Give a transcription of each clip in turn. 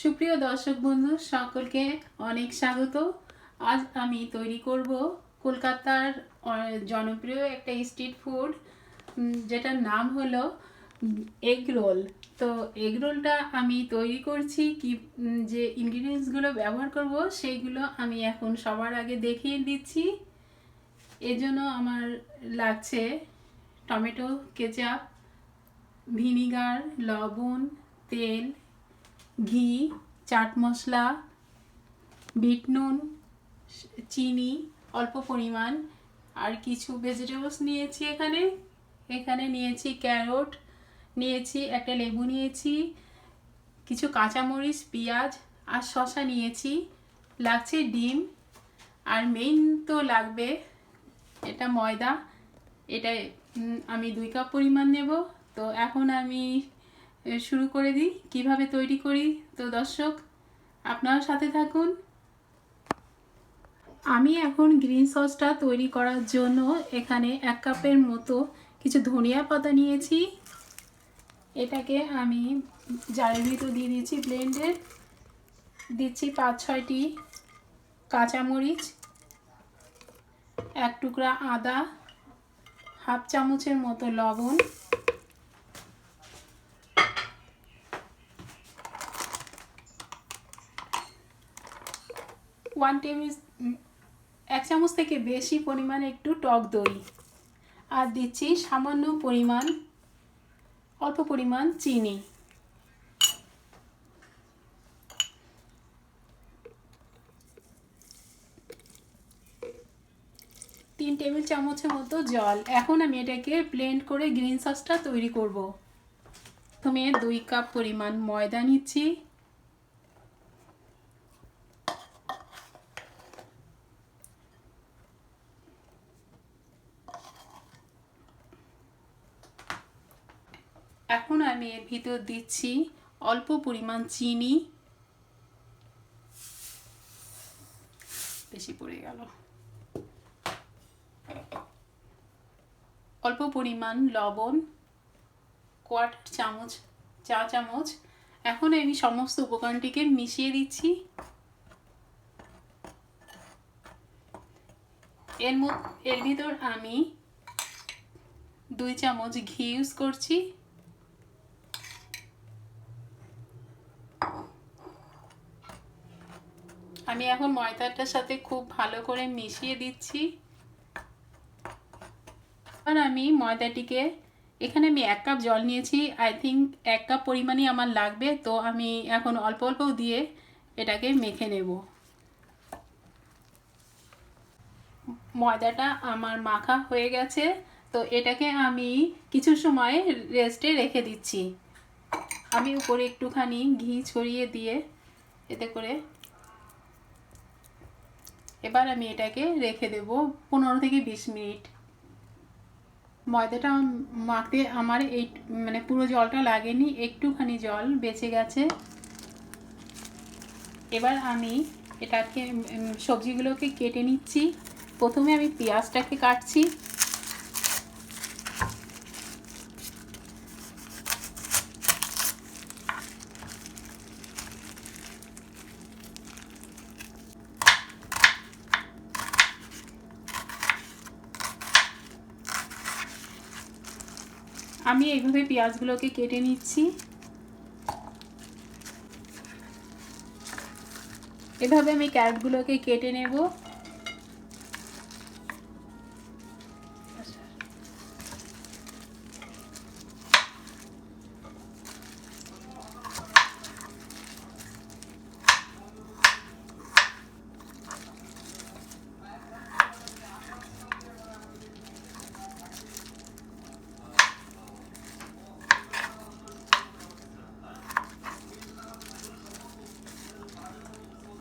সুপ্রিয় দর্শক বন্ধু সকলকে অনেক স্বাগত। আজ আমি তৈরি করব কলকাতার জনপ্রিয় একটা স্ট্রিট ফুড, যেটার নাম হলো এগ রোল। তো এগ রোলটা আমি তৈরি করছি কি যে ইনগ্রিডিয়েন্টসগুলো ব্যবহার করব সেইগুলো আমি এখন সবার আগে দেখিয়ে দিচ্ছি। এজন্য আমার লাগছে টমেটো কেচাপ, ভিনিগার, লবণ, তেল, ঘি, চাট মশলা, বিট নুন, চিনি অল্প পরিমাণ, আর কিছু ভেজিটেবলস নিয়েছি। এখানে নিয়েছি ক্যারট, নিয়েছি একটা লেবু, নিয়েছি কিছু কাঁচামরিচ, পেঁয়াজ আর শসা নিয়েছি, লাগছে ডিম, আর মেইন তো লাগবে এটা ময়দা। এটা আমি 2 কাপ পরিমাণ নেব। তো এখন আমি শুরু করে দিই কিভাবে তৈরি করি। তো দর্শক আপনারা সাথে থাকুন। আমি এখন গ্রিন সসটা তৈরি করার জন্য এখানে 1 কাপের মতো কিছু ধনিয়া পাতা নিয়েছি। এটাকে আমি জারের ভিতর দিয়ে দিচ্ছি ব্লেন্ডে। দিচ্ছি 5-6টি কাঁচামরিচ, 1 টুকরা আদা, হাফ চামচের মতো লবণ, 1 চামচ থেকে বেশি পরিমাণে একটু টক দই, আর দিচ্ছি সামান্য পরিমাণ অল্প পরিমাণ চিনি। তিন টেবিল চামচের মতো জল। এখন আমি এটাকে ব্লেন্ড করে গ্রিন সসটা তৈরি করব। প্রথমে 2 কাপ পরিমাণ ময়দা নিচ্ছি, এখন আমি এর ভিতর দিচ্ছি অল্প পরিমাণ চিনি, বেশি পড়ে গেল, অল্প পরিমাণ লবণ, 1/4 চা চামচ। এখন আমি সমস্ত উপকরণটিকে মিশিয়ে দিচ্ছি। এর ভিতর আমি 2 চামচ ঘি ইউজ করছি। আমি এখন ময়দাটার সাথে খুব ভালো করে মিশিয়ে দিচ্ছি। আর আমি ময়দাটিকে, এখানে আমি 1 কাপ জল নিয়েছি, আই থিঙ্ক 1 কাপ পরিমাণই আমার লাগবে। তো আমি এখন অল্প অল্প দিয়ে এটাকে মেখে নেব। ময়দাটা আমার মাখা হয়ে গেছে। তো এটাকে আমি কিছু সময় রেস্টে রেখে দিচ্ছি। আমি উপরে একটুখানি ঘি ছড়িয়ে দিয়ে এতে করে এবার আমি এটাকে রেখে দেব 15 থেকে 20 মিনিট। ময়দাটা মাখতে আমার পুরো জলটা লাগেনি, একটুখানি জল বেঁচে গেছে। এবার আমি এটাকে সবজিগুলোকে কেটে নিচ্ছি। প্রথমে আমি পেঁয়াজটাকে কাটছি। আমি এইভাবে পেঁয়াজগুলোকে কেটে নিচ্ছি। এভাবে আমি ক্যারটগুলোকে কেটে নেব।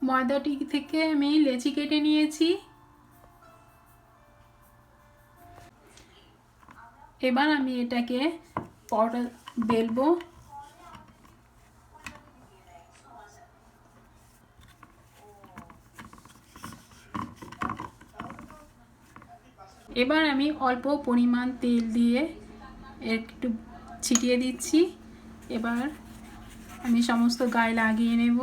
ময়দাটি থেকে আমি লেচি কেটে নিয়েছি। এবার আমি এটাকে পরোটা বেলবো। এবার আমি অল্প পরিমাণ তেল দিয়ে একটু ছিটিয়ে দিচ্ছি। এবার আমি সমস্ত গায়ে লাগিয়ে নেব।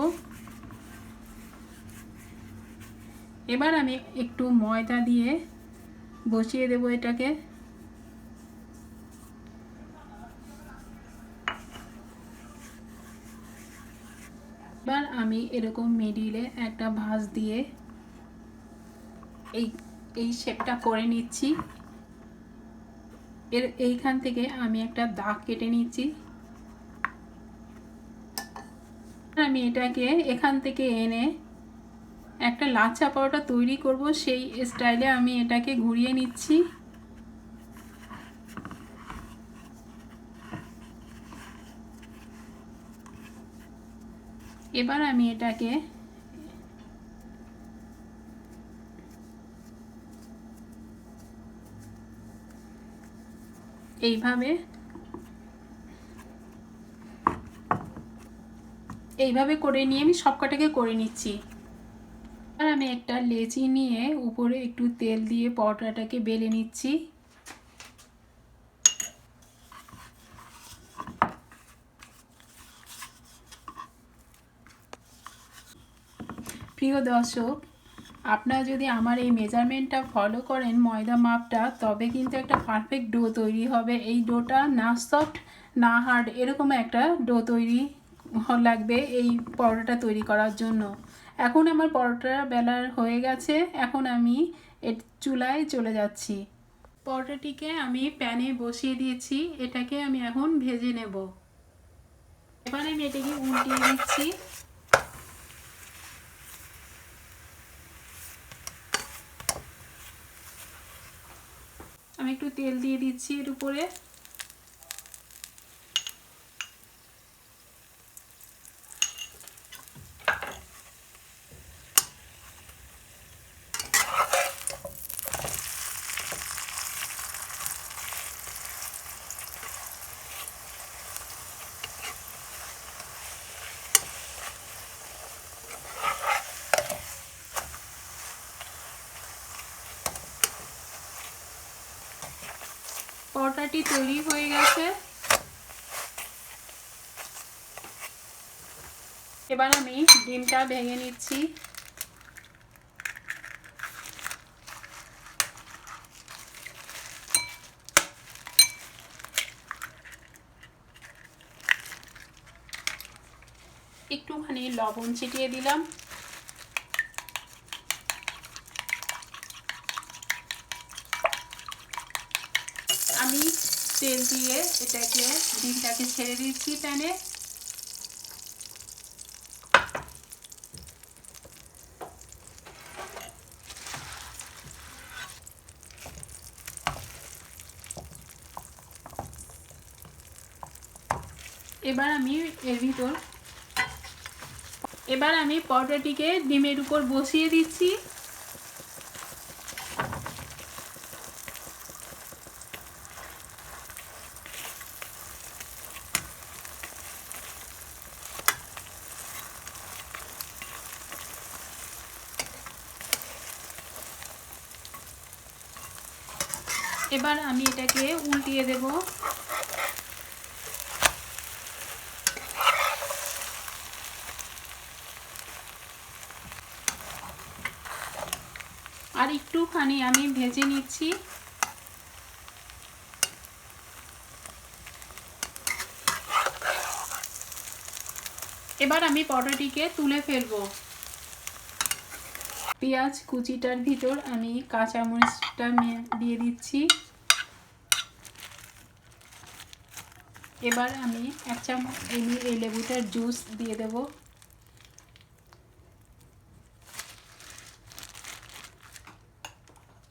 এবার আমি একটু ময়দা দিয়ে বসিয়ে দেব এটাকে। এবার আমি এরকম মিডিলে একটা ভাঁজ দিয়ে এই শেপটা করে নিচ্ছি। এইখান থেকে আমি একটা দাগ কেটে নিচ্ছি। আমি এটাকে এখান থেকে এনে একটা লাচ্ছা পরোটা তৈরি করব, সেই স্টাইলে আমি এটাকে ঘুরিয়ে নিচ্ছি। এবার আমি এটাকে এইভাবে করে নিয়ে আমি সবকটাকে করে নিচ্ছি। আর আমি একটা লেচি নিয়ে উপরে একটু তেল দিয়ে পরোটাটাকে বেলে নিচ্ছি। প্রিয় দর্শক, আপনারা যদি আমার এই মেজারমেন্টটা ফলো করেন, ময়দা মাপটা, তবে কিন্তু একটা পারফেক্ট ডো তৈরি হবে। এই ডোটা না সফট না হার্ড, এরকম একটা ডো তৈরি লাগবে এই পরোটাটা তৈরি করার জন্য। এখন আমার পরোটা বেলার হয়ে গেছে, এখন আমি চুলায় চলে যাচ্ছি। পরোটাটিকে আমি প্যানে বসিয়ে দিয়েছি, এটাকে আমি এখন ভেজে নেব। এবার আমি এটাকে উল্টিয়ে দিচ্ছি। আমি একটু তেল দিয়ে দিচ্ছি এর উপরে। পরোটাটি তৈরি হয়ে গেছে। এবার আমি ডিমটা ভেঙে নিচ্ছি। একটুখানি লবণ ছিটিয়ে দিলাম। আমি তেল দিয়ে এটাকে ডিমটাকে ছেড়ে দিচ্ছি প্যানে। এবার আমি পরোটাটিকে ডিমের উপর বসিয়ে দিচ্ছি। এবার আমি এটাকে উল্টিয়ে দেব। আর একটুখানি আমি ভেজে নিচ্ছি। এবার আমি পরোটাটিকে তুলে ফেলবো। পেঁয়াজ কুচিটার ভিতর আমি কাঁচামরিচটা দিয়ে দিচ্ছি। এবার আমি এক চামচ এই লেবুটার জুস দিয়ে দেব।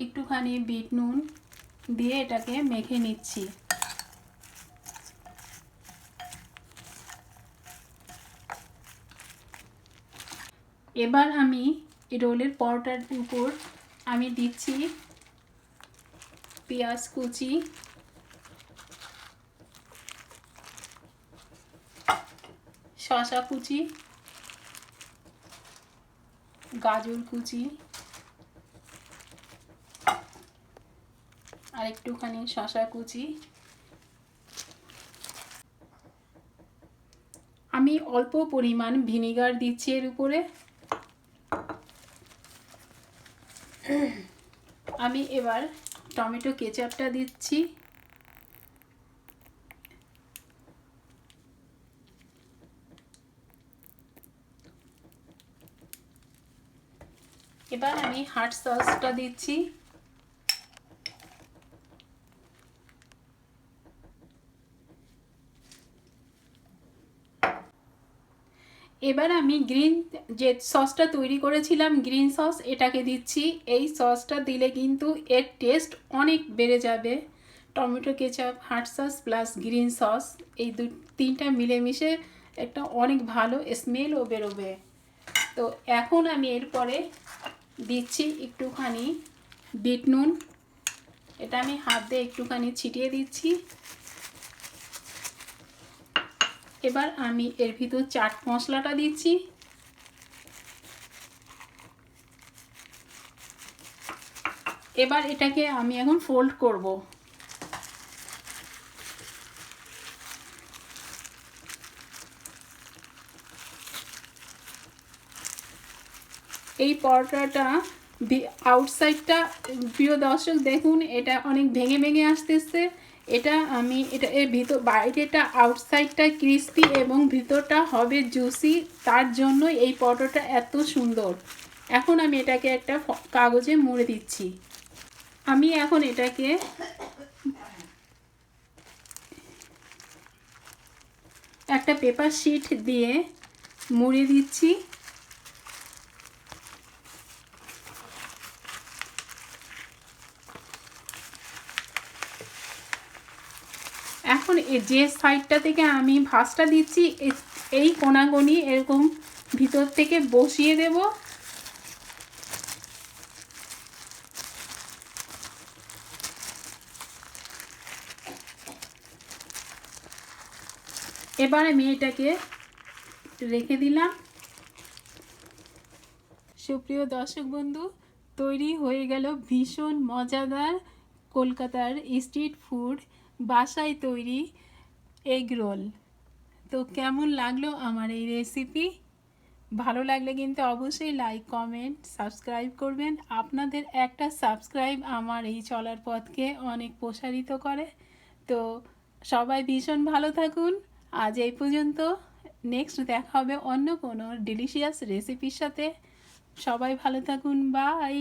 একটুখানি বিট নুন দিয়ে এটাকে মেখে নিচ্ছি। এবার আমি রোলের পরোটার উপর আমি দিচ্ছি পেঁয়াজ কুচি, শসা কুচি, গাজর কুচি, আর একটুখানি শসা কুচি। আমি অল্প পরিমাণ ভিনিগার দিচ্ছি এর উপরে। আমি এবার টমেটো কেচাপটা দিচ্ছি। এবার আমি হট সসটা দিচ্ছি। এবার আমি গ্রিন যে সসটা তৈরি করেছিলাম, গ্রিন সস, এটাকে দিচ্ছি। এই সসটা দিলে কিন্তু এর টেস্ট অনেক বেড়ে যাবে। Tomato ketchup, hot sauce plus green sauce, এই তিনটা মিলেমিশে একটা অনেক ভালো স্মেলও বেরোবে। তো এখন আমি এরপরে দিচ্ছি একটুখানি বিট নুন। এটা আমি হাত দিয়ে একটুখানি ছিটিয়ে দিচ্ছি। এবার আমি এর ভিতর চাট মশলাটা দিচ্ছি। এবার এটাকে আমি এখন ফোল্ড করব। এই পরোটাটা আউটসাইডটা, প্রিয় দর্শক দেখুন, এটা অনেক ভেঙে ভেঙে আসতেছে। এটা এর ভিতর, বাইরেটা আউটসাইডটা ক্রিস্পি এবং ভিতরটা হবে জুসি, তার জন্য এই পরোটাটা এত সুন্দর। এখন আমি এটাকে একটা কাগজে মুড়ে দিচ্ছি। আমি এখন এটাকে একটা পেপার শিট দিয়ে মুড়ে দিচ্ছি। এখন যে সাইডটা থেকে আমি ভাঁজটা দিচ্ছি, এই কোনাগুনি এরকম ভিতর থেকে বসিয়ে দেব। এবার আমি এটাকে রেখে দিলাম। সুপ্রিয় দর্শক বন্ধু, তৈরি হয়ে গেল ভীষণ মজাদার কলকাতার স্ট্রিট ফুড, বাসায় তৈরি এগ রোল। তো কেমন লাগলো আমার এই রেসিপি? ভালো লাগলে কিন্তু অবশ্যই লাইক, কমেন্ট, সাবস্ক্রাইব করবেন। আপনাদের একটা সাবস্ক্রাইব আমার এই চলার পথকে অনেক প্রসারিত করে। তো সবাই ভীষণ ভালো থাকুন। আজ এই পর্যন্ত। নেক্সট দেখা হবে অন্য কোনো ডিলিশিয়াস রেসিপির সাথে। সবাই ভালো থাকুন। বাই।